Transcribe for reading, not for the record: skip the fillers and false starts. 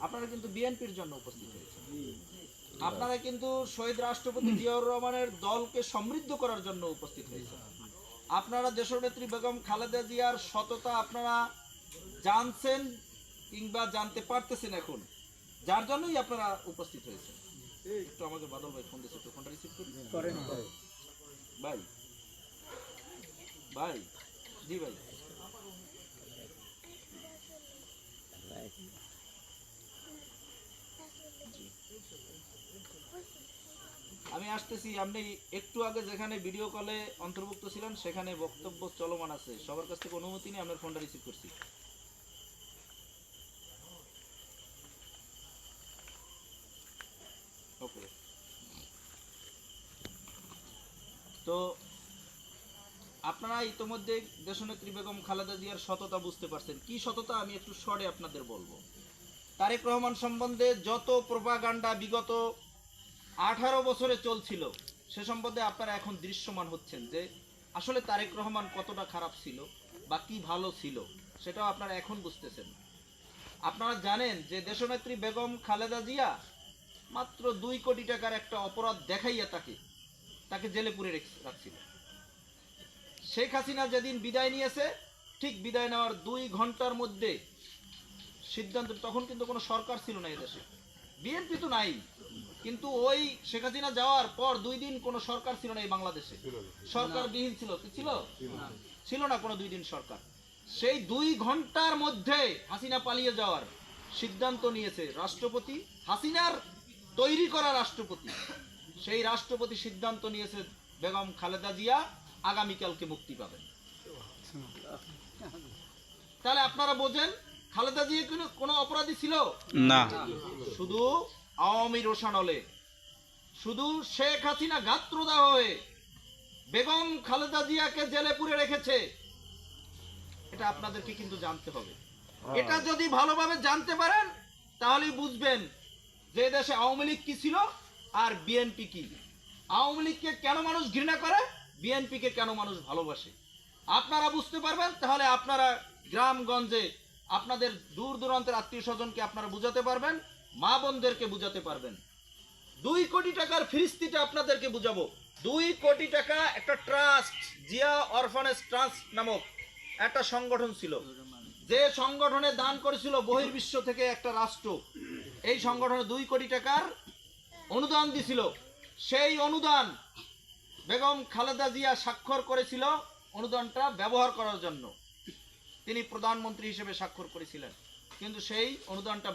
আপনারা কিন্তু বিএনপির জন্য উপস্থিত হয়েছেন। আপনারা কিন্তু শহীদ রাষ্ট্রপতি জিয়াউর রহমানের দলকে সমৃদ্ধ করার জন্য উপস্থিত হয়েছেন। আপনারা দেশনেত্রী বেগম খালেদা জিয়ার সততা আপনারা জানছেন কিংবা জানতে পারতেছেন এখন, যার জন্যই আপনারা উপস্থিত হয়েছেন। একটু আমাকে বাদল ভাই ফোন দিয়েছে, একটু ফোনটা রিসিভ করেন ভাই। ভাই জি ভাই, আমি আসতেছি। আপনি একটু আগে যেখানে ভিডিও কলে অন্তর্ভুক্ত ছিলেন সেখানে বক্তব্য চলমান আছে, সবার কাছ থেকে অনুমতি নিয়ে আপনার ফোনটা রিসিভ করছি। ওকে, তো আপনারা ইতোমধ্যে দেশনেত্রী বেগম খালেদা জিয়ার সততা বুঝতে পারছেন। কি সততা আমি একটু শর্টে আপনাদের বলবো। তারেক রহমান সম্বন্ধে যত প্রোপাগান্ডা বিগত 18 বছরে চলছিল সে সম্বন্ধে আপনারা এখন দৃশ্যমান হচ্ছেন যে আসলে তারেক রহমান কতটা খারাপ ছিল বা কি ভালো ছিল সেটাও আপনারা এখন বুঝতেছেন। আপনারা জানেন যে দেশনেত্রী বেগম খালেদা জিয়া মাত্র 2 কোটি টাকার একটা অপরাধ দেখাইয়া তাকে জেলে পুরে রাখছিল। শেখ হাসিনা যেদিন বিদায় নিয়েছে, ঠিক বিদায় নেওয়ার 2 ঘন্টার মধ্যে সিদ্ধান্ত, তখন কিন্তু কোনো সরকার ছিল না এদেশে, বিএনপি তো নাই, কিন্তু ওই শেখ হাসিনা যাওয়ার পর 2 দিন কোনো সরকার ছিল না এই বাংলাদেশে, সরকার বিহীন ছিল, ছিল না কোনো 2 দিন সরকার। সেই 2 ঘন্টার মধ্যে হাসিনা পালিয়ে যাওয়ার সিদ্ধান্ত নিয়েছে রাষ্ট্রপতি, হাসিনার তৈরি করা রাষ্ট্রপতি। সেই রাষ্ট্রপতি সিদ্ধান্ত নিয়েছে বেগম খালেদা জিয়া আগামীকালকে মুক্তি পাবেন। তাহলে আপনারা বোঝেন খালেদা জিয়া কোনো অপরাধী ছিল না, শুধু আওয়ামী রোষানলে, শুধু শেখ হাসিনা গাত্রদাহ হয়ে বেগম খালেদা জিয়াকে জেলে পুরে রেখেছে। এটা আপনাদেরকে কিন্তু জানতে হবে। এটা যদি ভালোভাবে জানতে পারেন তাহলেই বুঝবেন যে দেশে আওয়ামী লীগ কি ছিল আর বিএনপি কি। আওয়ামী লীগকে কেন মানুষ ঘৃণা করে, বিএনপিকে কেন মানুষ ভালোবাসে, আপনারা বুঝতে পারবেন। তাহলে আপনারা গ্রামগঞ্জে আপনাদের দূর দূরান্তের আত্মীয় স্বজনকে আপনারা বুঝাতে পারবেন, মা বোনদেরকে বুঝাতে পারবেন। 2 কোটি টাকার ফিরিস্তিটা আপনাদেরকে বুঝাবো। 2 কোটি টাকা একটা ট্রাস্ট, জিয়া অরফানেজ ট্রাস্ট নামক একটা সংগঠন ছিল, যে সংগঠনে দান করেছিল বহির্বিশ্ব থেকে একটা রাষ্ট্র। এই সংগঠনে 2 কোটি টাকার অনুদান দিছিল। সেই অনুদান বেগম খালেদা জিয়া স্বাক্ষর করেছিল অনুদানটা ব্যবহার করার জন্য। তিনি প্রধানমন্ত্রী হিসেবে স্বাক্ষর করেছিলেন, কিন্তু সেই অনুদানটা